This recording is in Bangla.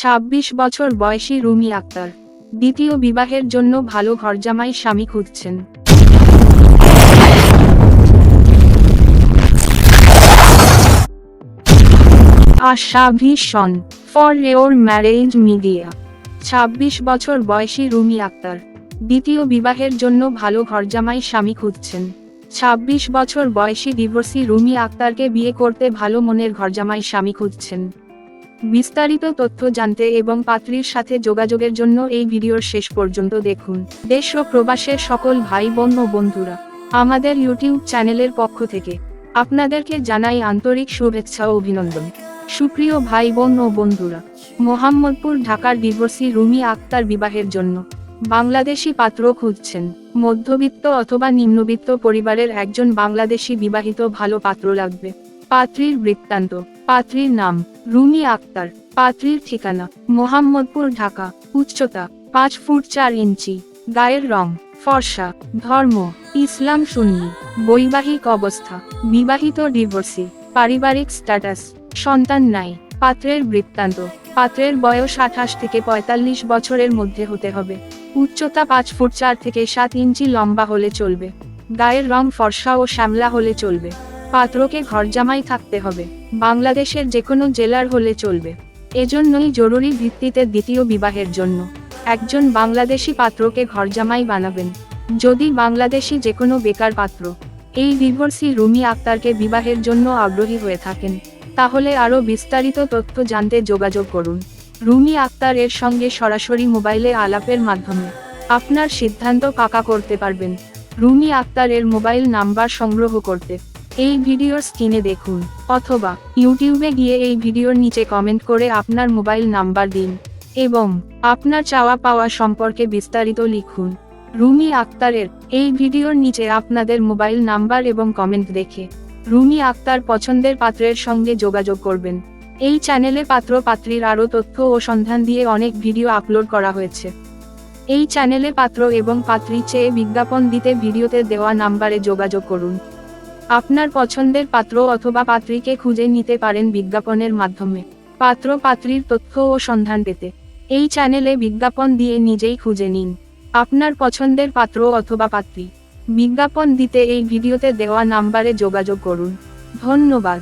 ২৬ বছর বয়সী রুমি আক্তার দ্বিতীয় বিবাহের জন্য ভালো ঘরজামাই স্বামী খুঁজছেন। Asha vision for your marriage media. ২৬ বছর বয়সী রুমি আক্তার দ্বিতীয় বিবাহের জন্য ভালো ঘরজামাই স্বামী খুঁজছেন। ২৬ বছর বয়সী ডিভোর্সি রুমি আক্তারকে বিয়ে করতে ভালো মনের ঘরজামাই স্বামী খুঁজছেন। বিস্তারিত তথ্য জানতে এবং পাত্রীর সাথে যোগাযোগের জন্য এই ভিডিওর শেষ পর্যন্ত দেখুন। দেশ ও প্রবাসের সকল ভাই বোন ও বন্ধুরা, আমাদের ইউটিউব চ্যানেলের পক্ষ থেকে আপনাদেরকে জানাই আন্তরিক শুভেচ্ছা ও অভিনন্দন। সুপ্রিয় ভাই বোন ও বন্ধুরা, মোহাম্মদপুর ঢাকার ডিভোর্সি রুমি আক্তার বিবাহের জন্য বাংলাদেশি পাত্র খুঁজছেন। মধ্যবিত্ত অথবা নিম্নবিত্ত পরিবারের একজন বাংলাদেশি বিবাহিত ভালো পাত্র লাগবে। পাত্রীর বৃত্তান্ত। পাত্রীর নাম রুমি আক্তার। পাত্রীর ঠিকানা মোহাম্মদপুর ঢাকা। উচ্চতা 5 ফুট 4 ইঞ্চি। গায়ের রং ফর্সা। ধর্ম ইসলাম সুন্নি। বৈবাহিক অবস্থা বিবাহিত ডিভোর্সি। পারিবারিক স্ট্যাটাস সন্তান নাই। পাত্রের বৃত্তান্ত। পাত্রের বয়স 28 থেকে 45 বছরের মধ্যে হতে হবে। উচ্চতা 5 ফুট 4 থেকে 7 ইঞ্চি লম্বা হলে চলবে। গায়ের রং ফর্সা ও শ্যামলা হলে চলবে। পাত্রকে ঘরজামাই থাকতে হবে। বাংলাদেশের যেকোনো জেলার হলে চলবে। এজন্যই জরুরি ভিত্তিতে দ্বিতীয় বিবাহের জন্য একজন বাংলাদেশি পাত্রকে ঘরজামাই বানাবেন। যদি বাংলাদেশি যেকোনো বেকার পাত্র এই ডিভোর্সি রুমি আক্তারকে বিবাহের জন্য আগ্রহী হয়ে থাকেন, তাহলে আরও বিস্তারিত তথ্য জানতে যোগাযোগ করুন। রুমি আক্তার এর সঙ্গে সরাসরি মোবাইলে আলাপের মাধ্যমে আপনার সিদ্ধান্ত পাকা করতে পারবেন। রুমি আক্তার এর মোবাইল নাম্বার সংগ্রহ করতে এই ভিডিওর স্ক্রিনে দেখুন, অথবা ইউটিউবে গিয়ে এই ভিডিওর নিচে কমেন্ট করে আপনার মোবাইল নাম্বার দিন এবং আপনার চাওয়া পাওয়া সম্পর্কে বিস্তারিত লিখুন। রুমি আক্তারের এই ভিডিওর নিচে আপনাদের মোবাইল নাম্বার এবং কমেন্ট দেখে রুমি আক্তার পছন্দের পাত্রের সঙ্গে যোগাযোগ করবেন। এই চ্যানেলে পাত্র পাত্রীর আরও তথ্য ও সন্ধান দিয়ে অনেক ভিডিও আপলোড করা হয়েছে। এই চ্যানেলে পাত্র এবং পাত্রী চেয়ে বিজ্ঞাপন দিতে ভিডিওতে দেওয়া নাম্বারে যোগাযোগ করুন। আপনার পছন্দের পাত্র অথবা পাত্রীকে খুঁজে নিতে পারেন বিজ্ঞাপনের মাধ্যমে। পাত্র পাত্রীর তথ্য ও সন্ধান পেতে এই চ্যানেলে বিজ্ঞাপন দিয়ে নিজেই খুঁজে নিন আপনার পছন্দের পাত্র অথবা পাত্রী। বিজ্ঞাপন দিতে এই ভিডিওতে দেওয়া নাম্বারে যোগাযোগ করুন। ধন্যবাদ।